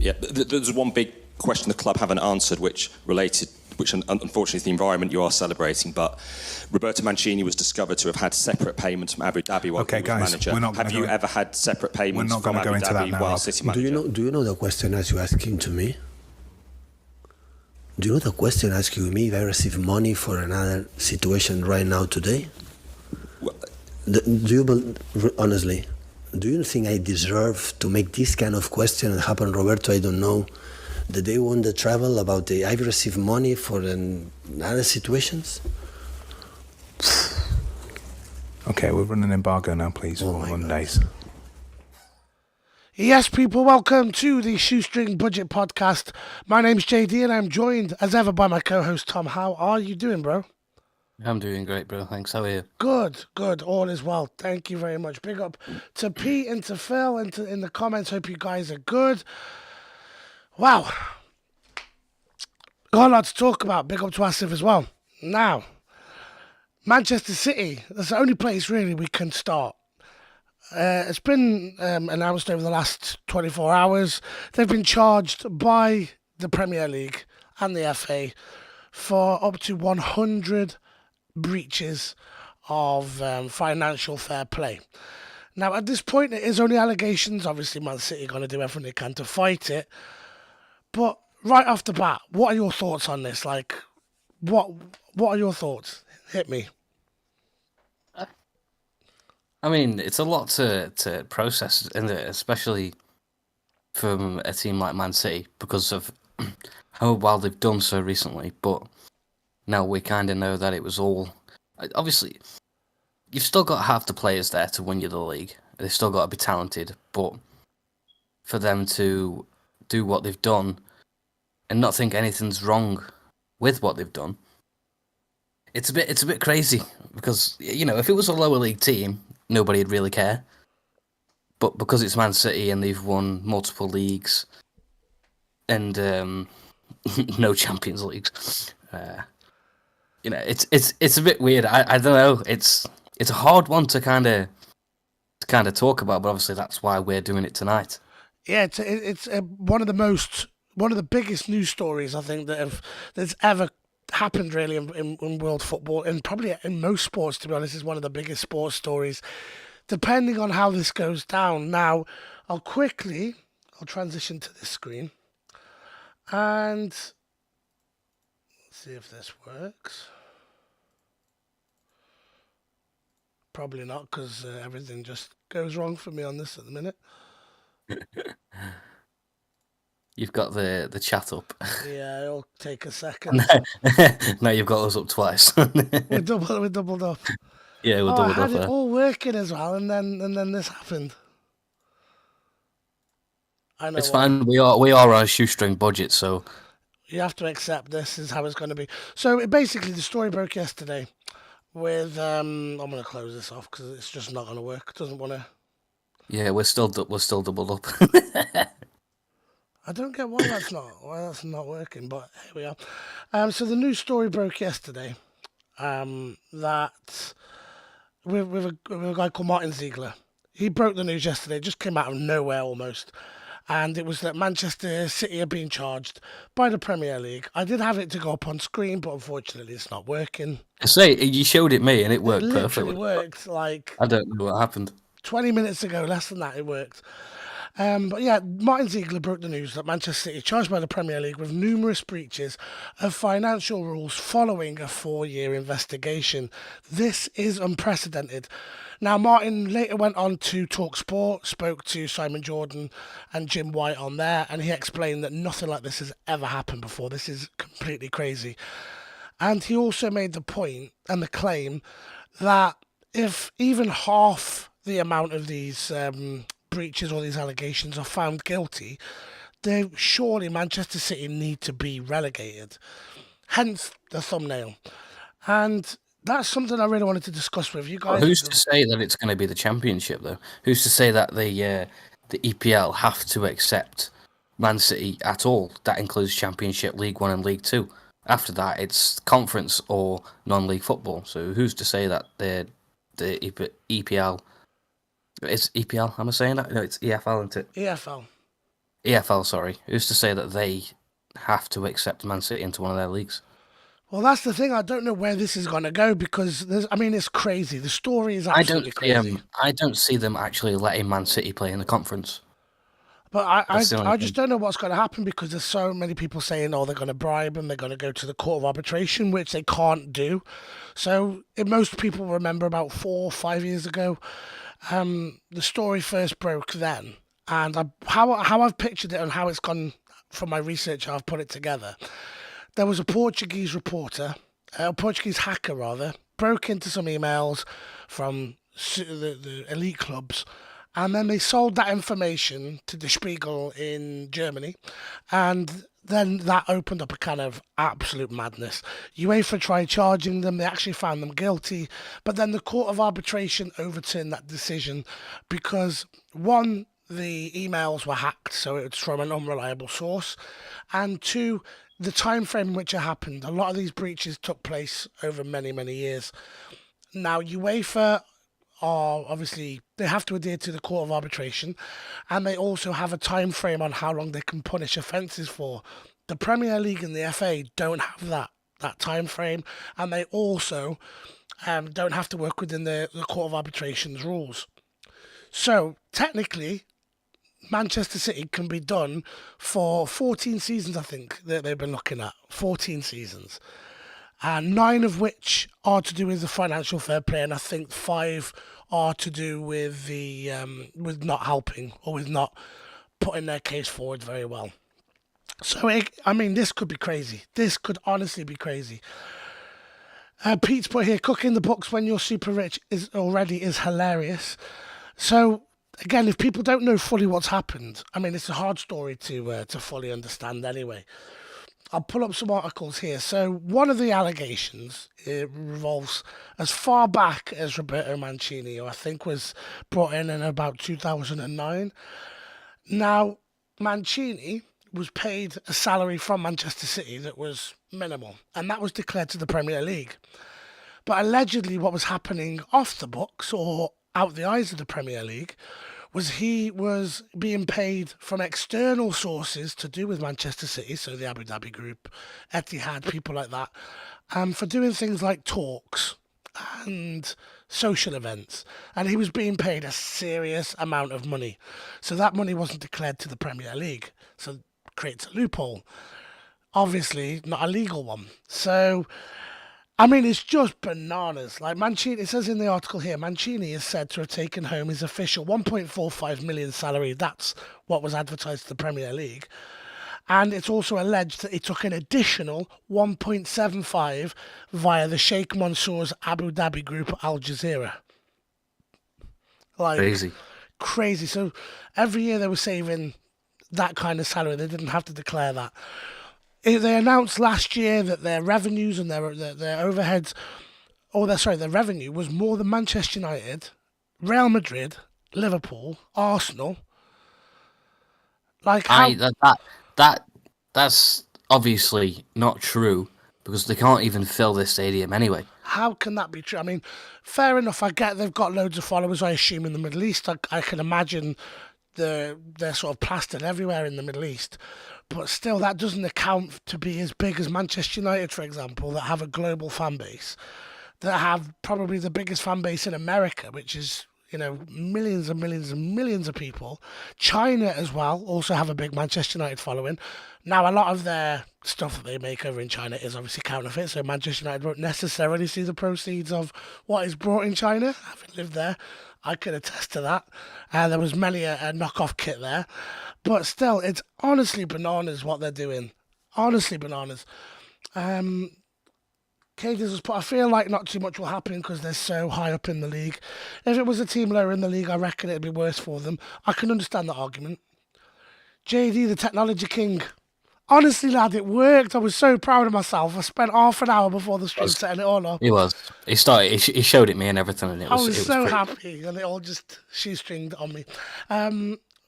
Yeah, there's one big question the club haven't answered, which unfortunately is the environment you are celebrating. But Roberto Mancini was discovered to have had separate payments from Abu Dhabi while he was manager. Have you ever had separate payments from Abu Dhabi while City manager? Do you know the question as you're asking to me? Do you know the question asking me if I receive money for another situation right now today? Well, honestly, do you think I deserve to make this kind of question and happen, Roberto? I don't know. The day won the travel about I've received money for other situations. Okay, we're running an embargo now, please, for 1 day. Yes, people, welcome to the Shoestring Budget Podcast. My name's JD and I'm joined as ever by my co-host Tom. How are you doing, bro? I'm doing great, bro. Thanks. How are you? Good. All is well. Thank you very much. Big up to Pete and to Phil and in the comments. Hope you guys are good. Wow. Got a lot to talk about. Big up to Asif as well. Now, Manchester City. That's the only place really we can start. It's been announced over the last 24 hours. They've been charged by the Premier League and the FA for up to 100 breaches of financial fair play. Now, at this point, it is only allegations. Obviously, Man City are going to do everything they can to fight it. But right off the bat, what are your thoughts on this? Like, what are your thoughts? Hit me. I mean, it's a lot to process, isn't it? Especially from a team like Man City because of how well they've done so recently. But now we kind of know that it was all... Obviously, you've still got half the players there to win you the league. They've still got to be talented. But for them to do what they've done and not think anything's wrong with what they've done, it's a bit crazy because, you know, if it was a lower league team, nobody'd really care. But because it's Man City and they've won multiple leagues and no Champions Leagues, you know, it's a bit weird. I don't know. It's a hard one to kind of talk about, but obviously that's why we're doing it tonight. Yeah, it's one of the biggest news stories I think that's ever happened really in world football, and probably in most sports, to be honest. Is one of the biggest sports stories, depending on how this goes down. Now, I'll transition to this screen and let's see if this works. Probably not, because everything just goes wrong for me on this at the minute. You've got the chat up. Yeah, it'll take a second. No, you've got us up twice. We're doubled up. Yeah, we're doubled up. I had it all working as well, and then this happened. I know it's fine. We are on a shoestring budget, so you have to accept this is how it's going to be. So basically, the story broke yesterday. With I'm going to close this off because it's just not going to work. It doesn't want to. Yeah, we're still doubled up. I don't get why that's not working, but here we are. So the news story broke yesterday. That with a guy called Martin Ziegler. He broke the news yesterday. It just came out of nowhere almost. And it was that Manchester City are being charged by the Premier League. I did have it to go up on screen, but unfortunately it's not working. I say, you showed it me and it worked perfectly. It worked like... I don't know what happened. 20 minutes ago, less than that, it worked. But yeah, Martin Ziegler broke the news that Manchester City charged by the Premier League with numerous breaches of financial rules following a 4-year investigation. This is unprecedented. Now, Martin later went on to TalkSport, spoke to Simon Jordan and Jim White on there, and he explained that nothing like this has ever happened before. This is completely crazy. And he also made the point and the claim that if even half the amount of these breaches or these allegations are found guilty, then surely Manchester City need to be relegated. Hence the thumbnail. And that's something I really wanted to discuss with you guys. Well, who's to say that it's going to be the Championship, though? Who's to say that the EPL have to accept Man City at all? That includes Championship, League One and League Two. After that, it's conference or non-league football. So who's to say that the EPL... It's EPL, am I saying that? No, it's EFL, isn't it? EFL. EFL, sorry, who's to say that they have to accept Man City into one of their leagues? Well, that's the thing. I don't know where this is going to go because it's crazy. The story is absolutely crazy. I don't see them actually letting Man City play in the conference. But That's the only I thing. just don't know what's going to happen because there's so many people saying, oh, they're going to bribe and they're going to go to the court of arbitration, which they can't do. So most people remember about 4 or 5 years ago, the story first broke then. And how I've pictured it and how it's gone from my research, how I've put it together. There was a Portuguese reporter, a Portuguese hacker rather, broke into some emails from the elite clubs, and then they sold that information to Der Spiegel in Germany, and then that opened up a kind of absolute madness. UEFA tried charging them, they actually found them guilty, but then the Court of Arbitration overturned that decision because, one, the emails were hacked, so it's from an unreliable source, and two, the time frame in which it happened. A lot of these breaches took place over many, many years. Now, UEFA are obviously, they have to adhere to the Court of Arbitration, and they also have a time frame on how long they can punish offences for. The Premier League and the FA don't have that time frame, and they also don't have to work within the Court of Arbitration's rules. So technically, Manchester City can be done for 14 seasons, I think, that they've been looking at. 14 seasons. And 9 of which are to do with the financial fair play, and I think 5 are to do with the with not helping or with not putting their case forward very well. So, this could be crazy. This could honestly be crazy. Pete's put here, cooking the books when you're super rich is hilarious. So, again, if people don't know fully what's happened, it's a hard story to fully understand anyway. I'll pull up some articles here. So one of the allegations, it revolves as far back as Roberto Mancini, who I think was brought in about 2009. Now, Mancini was paid a salary from Manchester City that was minimal, and that was declared to the Premier League. But allegedly what was happening off the books or out the eyes of the Premier League was he was being paid from external sources to do with Manchester City, so the Abu Dhabi Group, Etihad, people like that, for doing things like talks and social events. And he was being paid a serious amount of money. So that money wasn't declared to the Premier League. So it creates a loophole. Obviously, not a legal one. So it's just bananas. Like Mancini, it says in the article here, Mancini is said to have taken home his official 1.45 million salary. That's what was advertised to the Premier League. And it's also alleged that he took an additional 1.75 via the Sheikh Mansour's Abu Dhabi group, Al Jazeera. Crazy. So every year they were saving that kind of salary. They didn't have to declare that. They announced last year that their revenues and their overheads, their revenue was more than Manchester United, Real Madrid, Liverpool, Arsenal. That's obviously not true because they can't even fill this stadium anyway. How can that be true? Fair enough. I get they've got loads of followers, I assume, in the Middle East. I can imagine they're sort of plastered everywhere in the Middle East. But still, that doesn't account to be as big as Manchester United, for example, that have a global fan base, that have probably the biggest fan base in America, which is, millions and millions and millions of people. China as well also have a big Manchester United following. Now, a lot of their stuff that they make over in China is obviously counterfeit, so Manchester United won't necessarily see the proceeds of what is brought in China. Having lived there, I can attest to that. There was many a knockoff kit there. But still, it's honestly bananas what they're doing. Honestly bananas. Cadence has put, I feel like not too much will happen because they're so high up in the league. If it was a team lower in the league, I reckon it'd be worse for them. I can understand that argument. JD, the technology king. Honestly, lad, it worked. I was so proud of myself. I spent half an hour before the stream setting it all up. He was. He showed it me and everything, and I was so happy, and it all just shoestringed on me.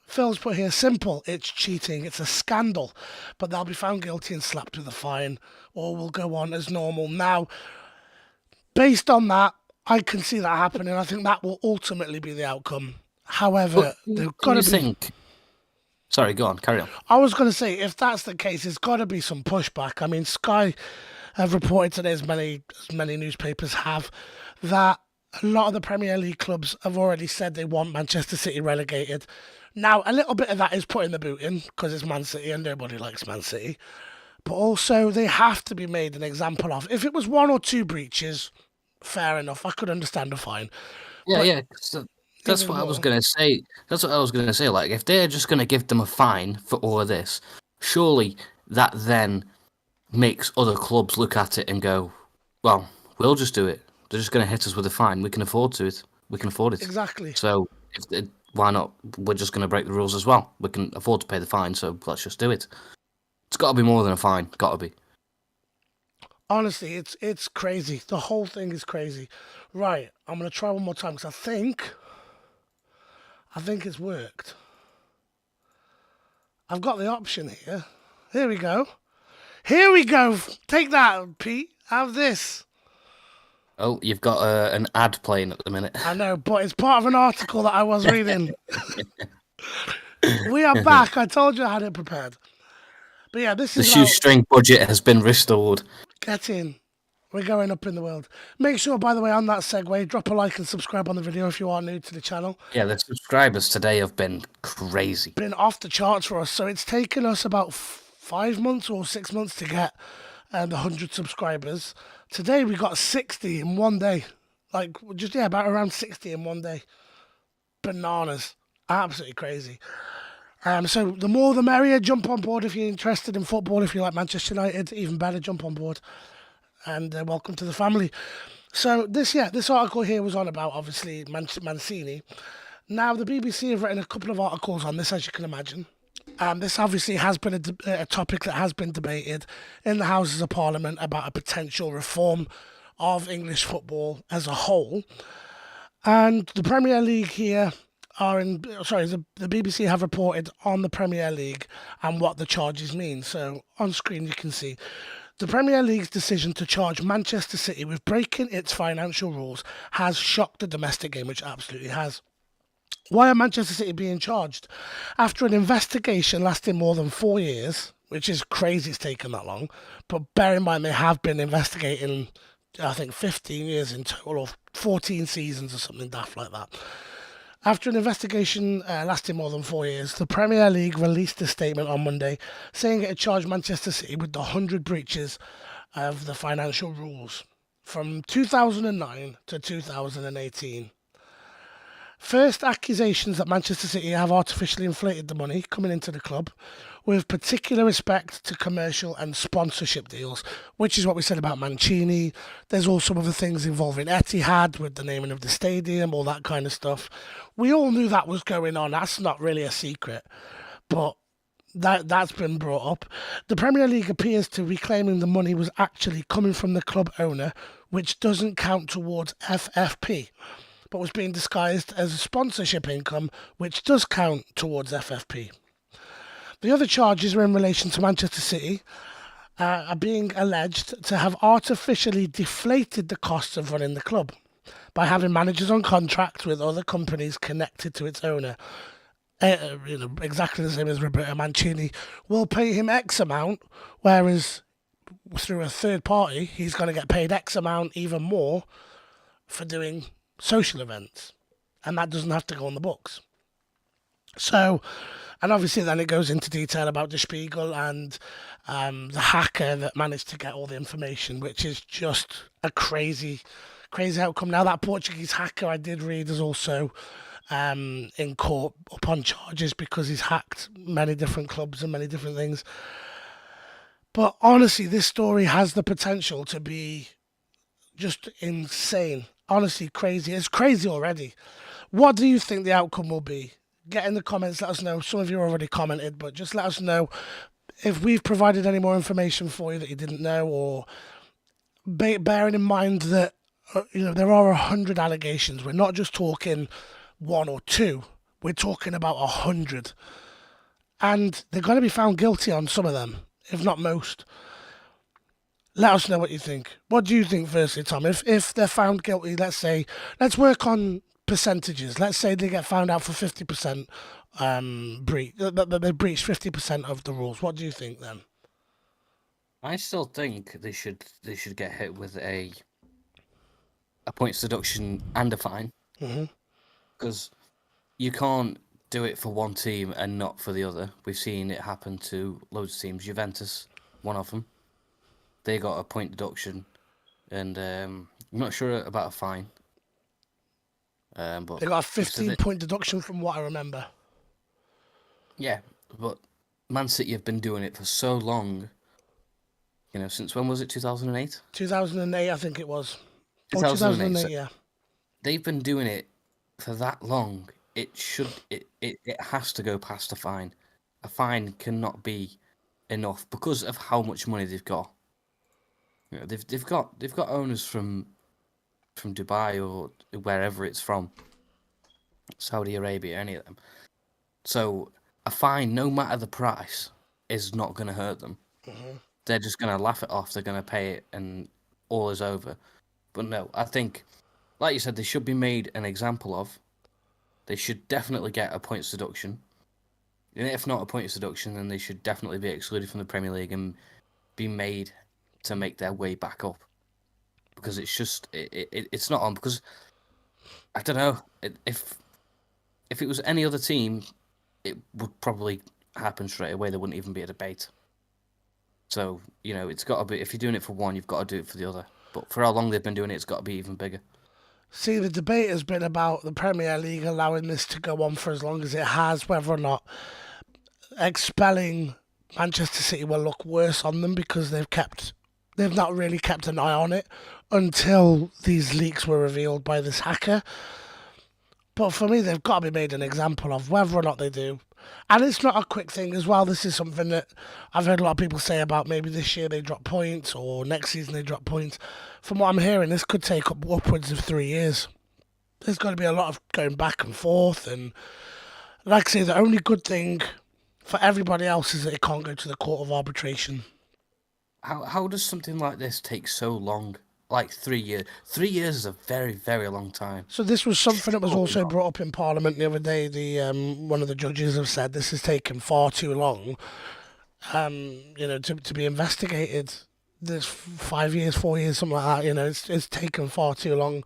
Phil's put here, simple, it's cheating, it's a scandal, but they'll be found guilty and slapped with a fine, or will go on as normal. Now, based on that, I can see that happening. I think that will ultimately be the outcome. However, they've got to be... Sorry, go on, carry on. I was going to say, if that's the case, there's got to be some pushback. I mean, Sky have reported today, as many newspapers have, that a lot of the Premier League clubs have already said they want Manchester City relegated. Now, a little bit of that is putting the boot in because it's Man City and nobody likes Man City. But also, they have to be made an example of. If it was 1 or 2 breaches, fair enough. I could understand a fine. Yeah, But yeah. That's what I was going to say. That's what I was going to say. Like, if they're just going to give them a fine for all of this, surely that then makes other clubs look at it and go, well, we'll just do it. They're just going to hit us with a fine. We can afford it. Exactly. So why not? We're just going to break the rules as well. We can afford to pay the fine, so let's just do it. It's got to be more than a fine. Got to be. Honestly, it's crazy. The whole thing is crazy. Right, I'm going to try one more time because I think it's worked. I've got the option here. Here we go. Take that, Pete. Have this. Oh, you've got an ad playing at the minute. I know, but it's part of an article that I was reading. We are back. I told you I had it prepared. But yeah, this is the shoestring budget has been restored. Get in. We're going up in the world. Make sure, by the way, on that segue, drop a like and subscribe on the video if you are new to the channel. Yeah, the subscribers today have been crazy. Been off the charts for us. So it's taken us about 5 months or 6 months to get the 100 subscribers. Today we got 60 in one day. About around 60 in one day. Bananas. Absolutely crazy. So the more the merrier. Jump on board if you're interested in football. If you like Manchester United, even better, jump on board. And welcome to the family. So this article here was on about, obviously, Mancini. Now, the BBC have written a couple of articles on this, as you can imagine. This obviously has been a topic that has been debated in the Houses of Parliament about a potential reform of English football as a whole. And the Premier League here the BBC have reported on the Premier League and what the charges mean. So on screen you can see the Premier League's decision to charge Manchester City with breaking its financial rules has shocked the domestic game, which absolutely has. Why are Manchester City being charged? After an investigation lasting more than 4 years, which is crazy it's taken that long, but bear in mind they have been investigating, I think, 15 years in total, or 14 seasons or something daft like that. After an investigation lasting more than 4 years, the Premier League released a statement on Monday saying it had charged Manchester City with the 100 breaches of the financial rules from 2009 to 2018. First, accusations that Manchester City have artificially inflated the money coming into the club, with particular respect to commercial and sponsorship deals, which is what we said about Mancini. There's also other things involving Etihad with the naming of the stadium, all that kind of stuff. We all knew that was going on. That's not really a secret, but that's been brought up. The Premier League appears to be claiming the money was actually coming from the club owner, which doesn't count towards FFP, but was being disguised as sponsorship income, which does count towards FFP. The other charges are in relation to Manchester City, are being alleged to have artificially deflated the costs of running the club by having managers on contract with other companies connected to its owner. Exactly the same as Roberto Mancini. Will pay him X amount, whereas through a third party, he's going to get paid X amount, even more, for doing social events. And that doesn't have to go on the books. So, and obviously then it goes into detail about Der Spiegel and the hacker that managed to get all the information, which is just a crazy outcome. Now, that Portuguese hacker I did read is also in court upon charges because he's hacked many different clubs and many different things. But honestly, this story has the potential to be just insane. Honestly, crazy. It's crazy already. What do you think the outcome will be? Get in the comments, let us know. Some of you already commented, but just let us know if we've provided any more information for you that you didn't know, or bearing in mind that there are 100 allegations. We're not just talking 1 or 2. We're talking about 100. And they're going to be found guilty on some of them, if not most. Let us know what you think. What do you think, firstly, Tom? If they're found guilty, let's work on percentages. Let's say they get found out for 50% they breached 50% of the rules. What do you think then? I still think they should get hit with a points deduction and a fine, because you can't do it for one team and not for the other. We've seen it happen to loads of teams. Juventus, one of them, they got a point deduction, and I'm not sure about a fine. But they got a 15-point deduction from what I remember. Yeah, but Man City have been doing it for so long. You know, since when was it? 2008. 2008, I think it was. 2008, yeah. They've been doing it for that long. It has to go past a fine. A fine cannot be enough because of how much money they've got. You know, they've got owners from Dubai or wherever it's from, Saudi Arabia, any of them. So a fine, no matter the price, is not going to hurt them. They're just going to laugh it off. They're going to pay it, and all is over. But no, I think, like you said, they should be made an example of. They should definitely get a points deduction. And if not a points deduction, then they should definitely be excluded from the Premier League and be made to make their way back up. Because it's just, it's not on. Because, I don't know, if it was any other team, it would probably happen straight away. There wouldn't even be a debate. So, you know, it's got to be, if you're doing it for one, you've got to do it for the other. But for how long they've been doing it, it's got to be even bigger. See, the debate has been about the Premier League allowing this to go on for as long as it has, whether or not expelling Manchester City will look worse on them because they've not really kept an eye on it until these leaks were revealed by this hacker. But for me, they've got to be made an example of, whether or not they do. And it's not a quick thing as well. This is something that I've heard a lot of people say about maybe this year they drop points or next season they drop points. From what I'm hearing, this could take upwards of 3 years. There's got to be a lot of going back and forth. And like I say, the only good thing for everybody else is that it can't go to the court of arbitration. How does something like this take so long? Like 3 years. 3 years is a very, very long time. So this was something that was also brought up in Parliament the other day. One of the judges have said this has taken far too long, to be investigated. This 5 years, 4 years, something like that. It's taken far too long,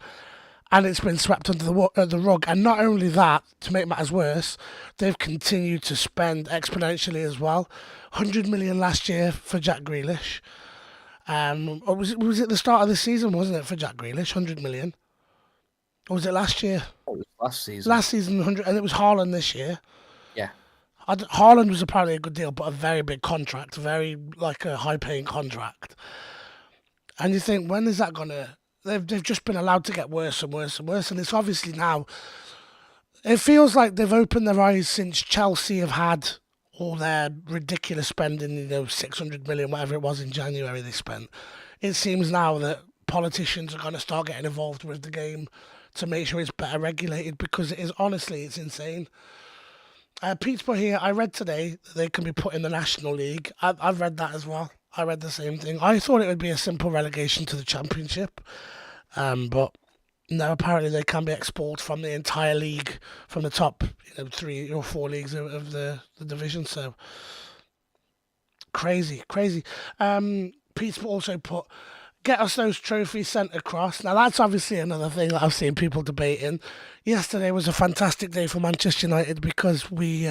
and it's been swept under the rug. And not only that, to make matters worse, they've continued to spend exponentially as well. 100 million last year for Jack Grealish. Or was it the start of the season, wasn't it, for Jack Grealish, 100 million? Or was it last year? It was last season. Last season, 100, and it was Haaland this year. Yeah. Haaland was apparently a good deal, but a very big contract, very, like, a high-paying contract. And you think, when is that going to... They've just been allowed to get worse and worse and worse, and it's obviously now... It feels like they've opened their eyes since Chelsea have had all their ridiculous spending, 600 million, whatever it was in January they spent. It seems now that politicians are going to start getting involved with the game to make sure it's better regulated, because it's insane. Pete's put here, I read today that they can be put in the National League. I've read that as well. I read the same thing. I thought it would be a simple relegation to the Championship, but no, apparently they can be expelled from the entire league, from the top 3 or 4 leagues of the division. So crazy. Pete's also put, get us those trophies sent across. Now that's obviously another thing that I've seen people debating. Yesterday was a fantastic day for Manchester United because we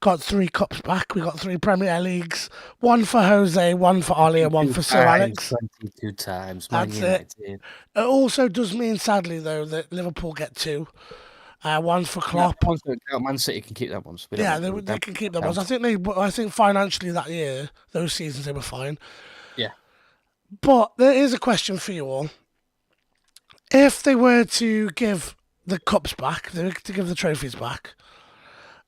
got 3 cups back. We got 3 Premier Leagues, one for Jose, one for Ollie, and one for Sir Alex. 22 times. That's it. It also does mean, sadly, though, that Liverpool get 2. One for Klopp. Man City can keep that one. Yeah, they can keep that one. I think financially that year, those seasons, they were fine. Yeah. But there is a question for you all. If they were to give the cups back, they were to give the trophies back,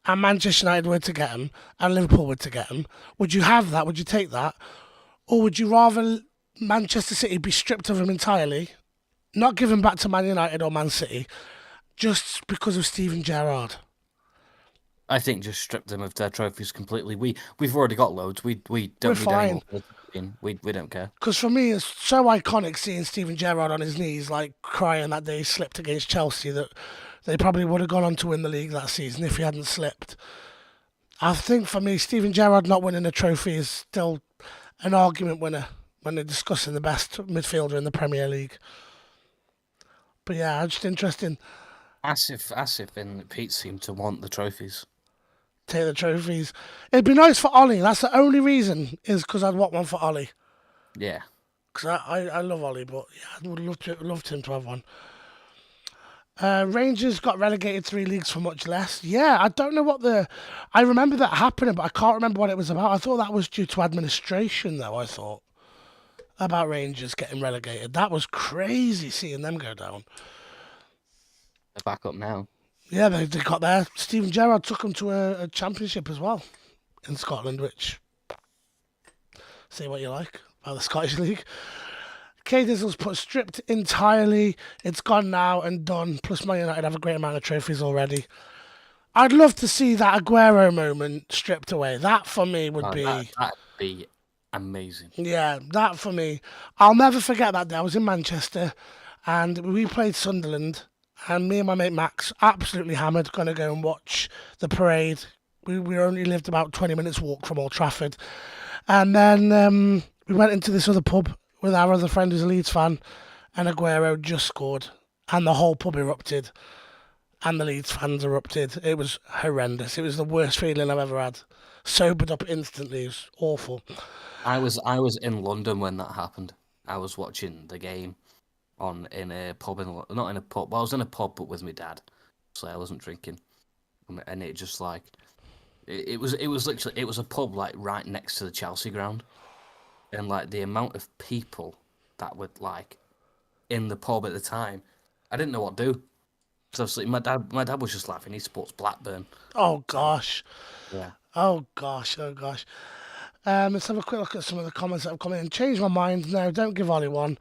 and Manchester United were to get them, and Liverpool were to get them, would you have that? Would you take that? Or would you rather Manchester City be stripped of them entirely, not given back to Man United or Man City, just because of Steven Gerrard? I think just strip them of their trophies completely. We've already got loads. We don't need any more. We don't care. Because for me, it's so iconic seeing Steven Gerrard on his knees, like crying that day he slipped against Chelsea, that they probably would have gone on to win the league that season if he hadn't slipped. I think for me, Steven Gerrard not winning a trophy is still an argument winner when they're discussing the best midfielder in the Premier League. But yeah, just interesting. Asif and Pete seem to want the trophies. Take the trophies. It'd be nice for Ollie. That's the only reason, is because I'd want one for Ollie. Yeah. Because I love Ollie, but yeah, I would loved him to have one. Rangers got relegated 3 leagues for much less. Yeah, I don't know what I remember that happening, but I can't remember what it was about. I thought that was due to administration, though, I thought. About Rangers getting relegated. That was crazy seeing them go down. They're back up now. Yeah, they got there. Steven Gerrard took them to a championship as well in Scotland, which, say what you like about the Scottish League. K-Dizzle's put stripped entirely. It's gone now and done. Plus Man United have a great amount of trophies already. I'd love to see that Aguero moment stripped away. That for me would be... That'd be amazing. Yeah, that for me. I'll never forget that day. I was in Manchester and we played Sunderland, and me and my mate Max, absolutely hammered, going to go and watch the parade. We only lived about 20 minutes walk from Old Trafford. And then we went into this other pub with our other friend who's a Leeds fan, and Aguero just scored, and the whole pub erupted, and the Leeds fans erupted. It was horrendous. It was the worst feeling I've ever had. Sobered up instantly. It was awful. I was in London when that happened. I was watching the game in a pub, not in a pub. Well, I was in a pub, but with my dad, so I wasn't drinking, and it just like it was literally, it was a pub like right next to the Chelsea ground. And like the amount of people that were like in the pub at the time, I didn't know what to do. So obviously my dad was just laughing. He supports Blackburn. Oh gosh. Yeah. Oh gosh. Let's have a quick look at some of the comments that have come in. Change my mind. No, don't give Ollie one.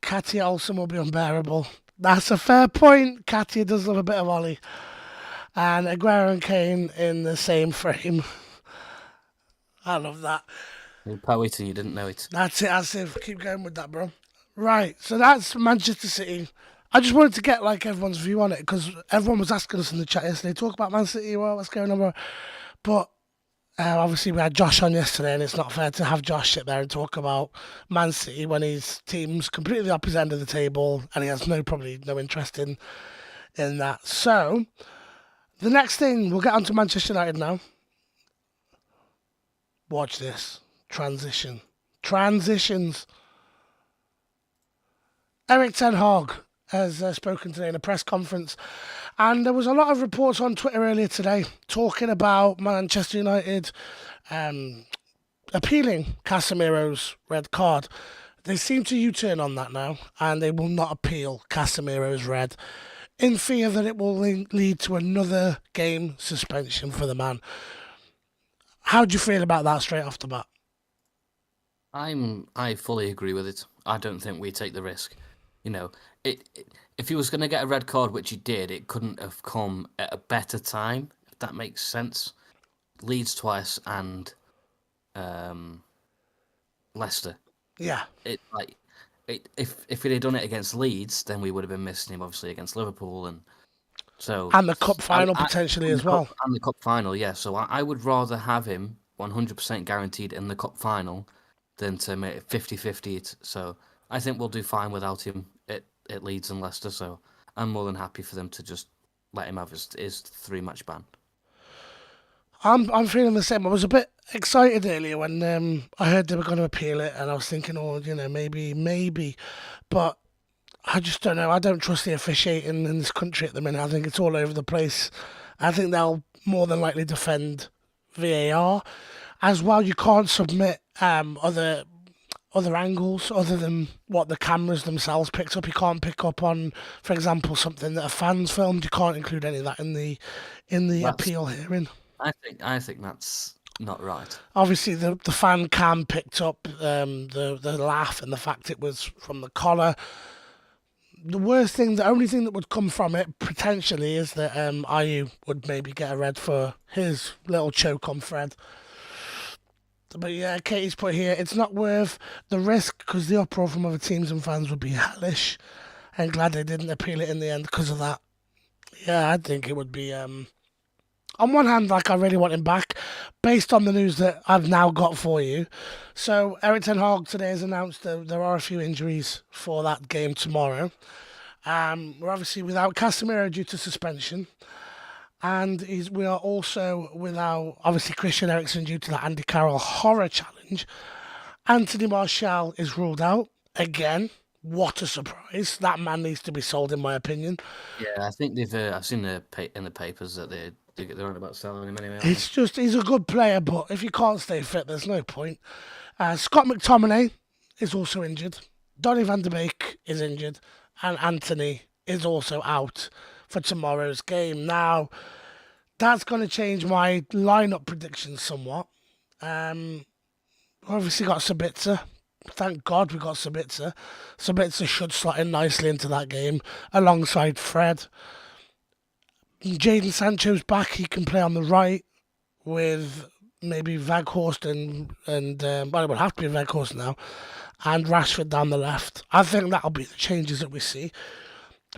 Katia Olsen will be unbearable. That's a fair point. Katia does love a bit of Ollie. And Aguero and Kane in the same frame. I love that. You poet and you didn't know it. That's it, Asif. Keep going with that, bro. Right, so that's Manchester City. I just wanted to get like everyone's view on it, because everyone was asking us in the chat yesterday, talk about Man City, well, what's going on, bro? But obviously we had Josh on yesterday, and it's not fair to have Josh sit there and talk about Man City when his team's completely the opposite end of the table, and he has probably no interest in that. So, the next thing, we'll get on to Manchester United now. Watch this. Transitions. Erik ten Hag has spoken today in a press conference, and there was a lot of reports on Twitter earlier today talking about Manchester United appealing Casemiro's red card. They seem to U-turn on that now, and they will not appeal Casemiro's red, in fear that it will lead to another game suspension for the man. How do you feel about that straight off the bat? I fully agree with it. I don't think we take the risk. You know, if he was going to get a red card, which he did, it couldn't have come at a better time, if that makes sense. Leeds twice and Leicester. Yeah. If he'd have done it against Leeds, then we would have been missing him obviously against Liverpool and the cup final potentially as well. And the cup final, yeah. So I would rather have him 100% guaranteed in the cup final than to make it 50-50. So I think we'll do fine without him at Leeds and Leicester. So I'm more than happy for them to just let him have his 3-match ban. I'm feeling the same. I was a bit excited earlier when I heard they were going to appeal it, and I was thinking, maybe. But I just don't know. I don't trust the officiating in this country at the minute. I think it's all over the place. I think they'll more than likely defend VAR. As well, you can't submit other angles other than what the cameras themselves picked up. You can't pick up on, for example, something that a fan's filmed. You can't include any of that in the appeal hearing. I think that's not right. Obviously, the fan cam picked up the laugh and the fact it was from the collar. The only thing that would come from it potentially is that Ayew would maybe get a red for his little choke on Fred. But yeah, Katie's put here, it's not worth the risk because the uproar from other teams and fans would be hellish. I'm glad they didn't appeal it in the end because of that. Yeah, I think it would be. On one hand, like I really want him back, based on the news that I've now got for you. So Eric Ten Hag today has announced that there are a few injuries for that game tomorrow. We're obviously without Casemiro due to suspension, and we are also without obviously Christian Eriksen due to that Andy Carroll horror challenge. Anthony Martial is ruled out again. What a surprise! That man needs to be sold, in my opinion. Yeah, I think they've. I've seen in the papers that they're on about selling him anyway. It's just he's a good player, but if you can't stay fit, there's no point. Scott McTominay is also injured. Donny van de Beek is injured, and Anthony is also out for tomorrow's game. Now, that's going to change my lineup predictions somewhat. Obviously got Sabitzer. Thank God we got Sabitzer. Sabitzer should slot in nicely into that game alongside Fred. Jadon Sancho's back. He can play on the right with maybe Weghorst well, it would have to be Weghorst now, and Rashford down the left. I think that'll be the changes that we see.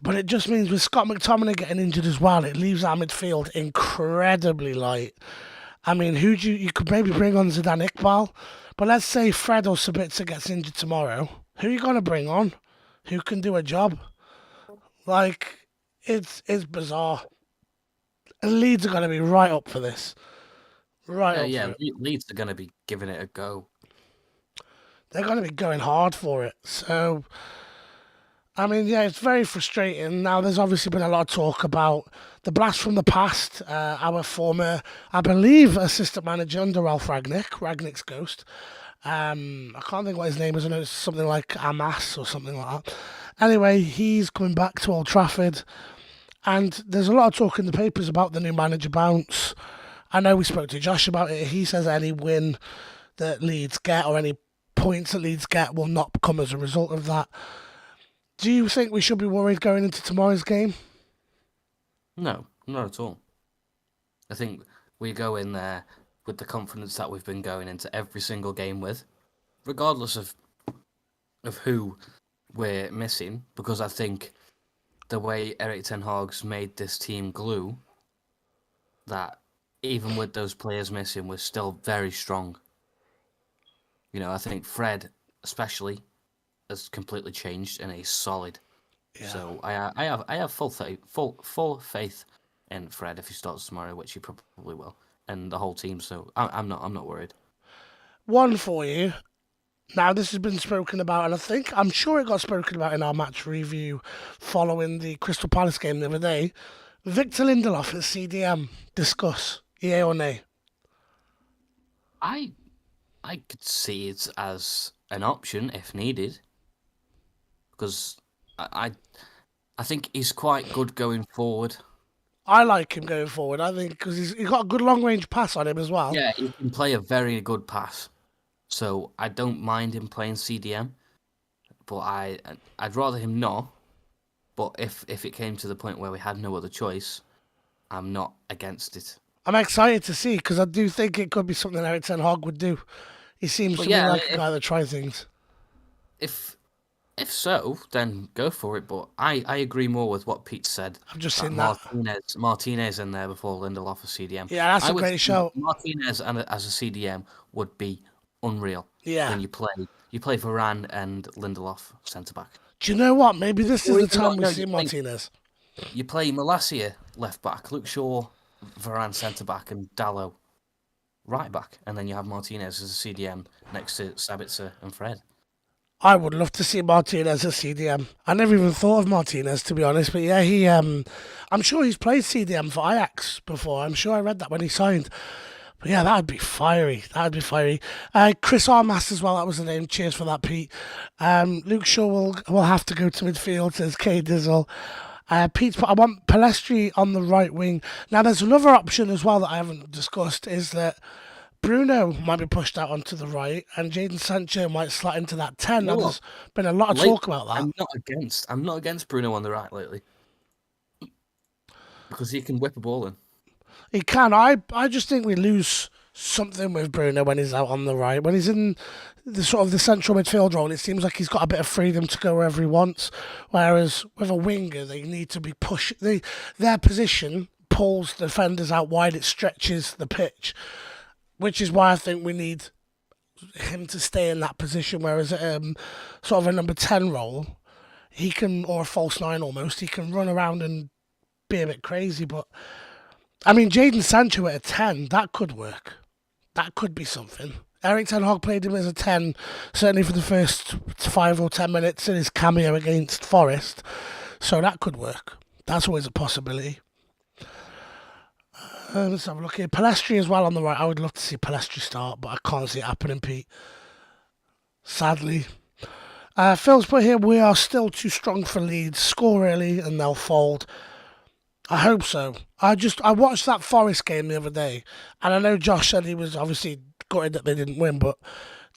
But it just means with Scott McTominay getting injured as well, it leaves our midfield incredibly light. I mean, you could maybe bring on Zidane Iqbal, but let's say Fred or Sabitzer gets injured tomorrow. Who are you going to bring on? Who can do a job? Like, it's bizarre. And Leeds are going to be right up for this. Leeds are going to be giving it a go. They're going to be going hard for it. So, I mean, yeah, it's very frustrating. Now, there's obviously been a lot of talk about the blast from the past. Our former, I believe, assistant manager under Ralph Ragnick's ghost. I can't think what his name is. I know it's something like Amas or something like that. Anyway, he's coming back to Old Trafford. And there's a lot of talk in the papers about the new manager bounce. I know we spoke to Josh about it. He says any win that Leeds get or any points that Leeds get will not come as a result of that. Do you think we should be worried going into tomorrow's game? No, not at all. I think we go in there with the confidence that we've been going into every single game with, regardless of who we're missing, because I think the way Eric Ten Hag's made this team glue, that even with those players missing, we're still very strong. You know, I think Fred, especially, has completely changed and he's solid. Yeah. So I have full faith in Fred if he starts tomorrow, which he probably will, and the whole team. So I'm not worried. One for you. Now, this has been spoken about, and I'm sure it got spoken about in our match review following the Crystal Palace game the other day. Victor Lindelof at CDM. Discuss. Yay or nay? I could see it as an option if needed, because I think he's quite good going forward. I like him going forward. I think because he's got a good long range pass on him as well. Yeah, he can play a very good pass. So I don't mind him playing CDM, but I'd rather him not. But if it came to the point where we had no other choice, I'm not against it. I'm excited to see because I do think it could be something Eric Ten Hag would do. He seems to be like a guy that tries things. If so, then go for it. But I agree more with what Pete said. I've just seen that. Martinez in there before Lindelof as CDM. Yeah, that's a great show. Martinez as a CDM would be unreal. Yeah. When you play Varane and Lindelof centre back. Do you know what? Maybe this is the time we see Martinez. You play Malacia left back, Luke Shaw, Varane centre back, and Dallo right back, and then you have Martinez as a CDM next to Sabitzer and Fred. I would love to see Martinez as CDM. I never even thought of Martinez, to be honest, but yeah, I'm sure he's played CDM for Ajax before. I'm sure I read that when he signed. But yeah, that would be fiery. Chris Armas as well, that was the name. Cheers for that, Pete. Luke Shaw will have to go to midfield, says K Dizzle. Pete, I want Palestri on the right wing. Now, there's another option as well that I haven't discussed, is that Bruno might be pushed out onto the right and Jadon Sancho might slot into that 10. Now, there's been a lot of talk about that. I'm not against Bruno on the right lately. Because he can whip a ball in. He can. I just think we lose something with Bruno when he's out on the right. When he's in the sort of the central midfield role, it seems like he's got a bit of freedom to go wherever he wants. Whereas with a winger, they need to be pushed. Their position pulls defenders out wide. It stretches the pitch, which is why I think we need him to stay in that position. Whereas sort of a number 10 role, he can, or a false 9 almost, he can run around and be a bit crazy. But I mean, Jadon Sancho at a 10, that could work. That could be something. Erik ten Hag played him as a 10, certainly for the first 5 or 10 minutes in his cameo against Forest. So that could work. That's always a possibility. Let's have a look here. Palestri as well on the right. I would love to see Palestri start, but I can't see it happening, Pete. Sadly. Phil's put here, we are still too strong for Leeds. Score early and they'll fold. I hope so. I watched that Forest game the other day, and I know Josh said he was obviously gutted that they didn't win, but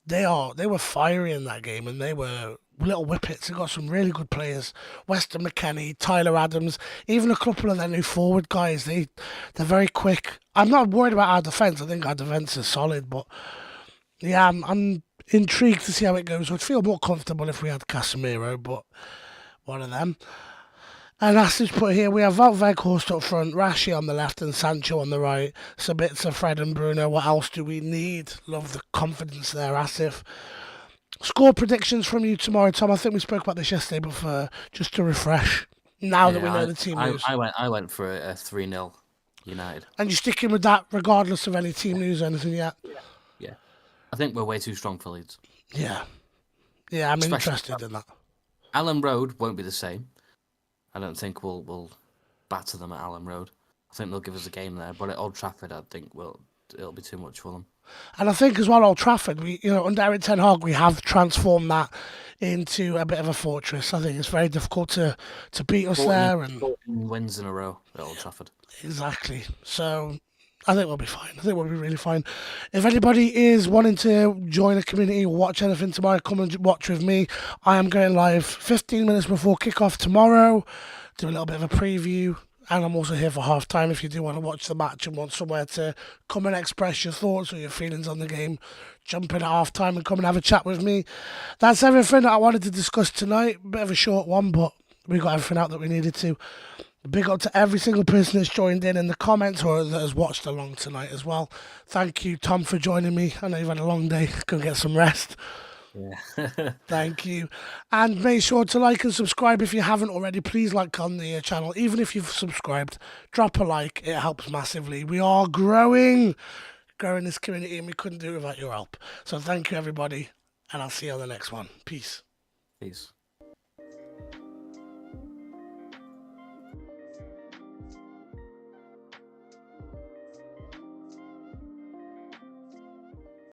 they were fiery in that game, and they were little whippets. They got some really good players. Weston McKennie, Tyler Adams, even a couple of their new forward guys. They're very quick. I'm not worried about our defence. I think our defence is solid, but yeah, I'm intrigued to see how it goes. I'd feel more comfortable if we had Casemiro, but one of them. And Ashley's put here, we have Wout Weghorst up front, Rashi on the left and Sancho on the right, Sabitzer, Fred and Bruno. What else do we need? Love the confidence there, Asif. Score predictions from you tomorrow, Tom. I think we spoke about this yesterday, but just to refresh, now that we know the team news. I went for a 3-0 United. And you're sticking with that regardless of any team news or anything yet? Yeah. I think we're way too strong for Leeds. Yeah, I'm interested in that. Allen Road won't be the same. I don't think we'll batter them at Allen Road. I think they'll give us a game there, but at Old Trafford, I think it'll be too much for them. And I think as well, Old Trafford, under Erik ten Hag, we have transformed that into a bit of a fortress. I think it's very difficult to beat us 14 there. And 14 wins in a row at Old Trafford. Exactly. So I think we'll be fine. I think we'll be really fine. If anybody is wanting to join a community or watch anything tomorrow, come and watch with me. I am going live 15 minutes before kickoff tomorrow. Do a little bit of a preview. And I'm also here for half time if you do want to watch the match and want somewhere to come and express your thoughts or your feelings on the game. Jump in at half time and come and have a chat with me. That's everything that I wanted to discuss tonight. Bit of a short one, but we got everything out that we needed to. Big up to every single person that's joined in the comments or that has watched along tonight as well. Thank you, Tom, for joining me. I know you've had a long day. Go get some rest. Yeah. Thank you. And make sure to like and subscribe if you haven't already. Please like on the channel. Even if you've subscribed, drop a like. It helps massively. We are growing this community, and we couldn't do it without your help. So thank you, everybody. And I'll see you on the next one. Peace. Peace.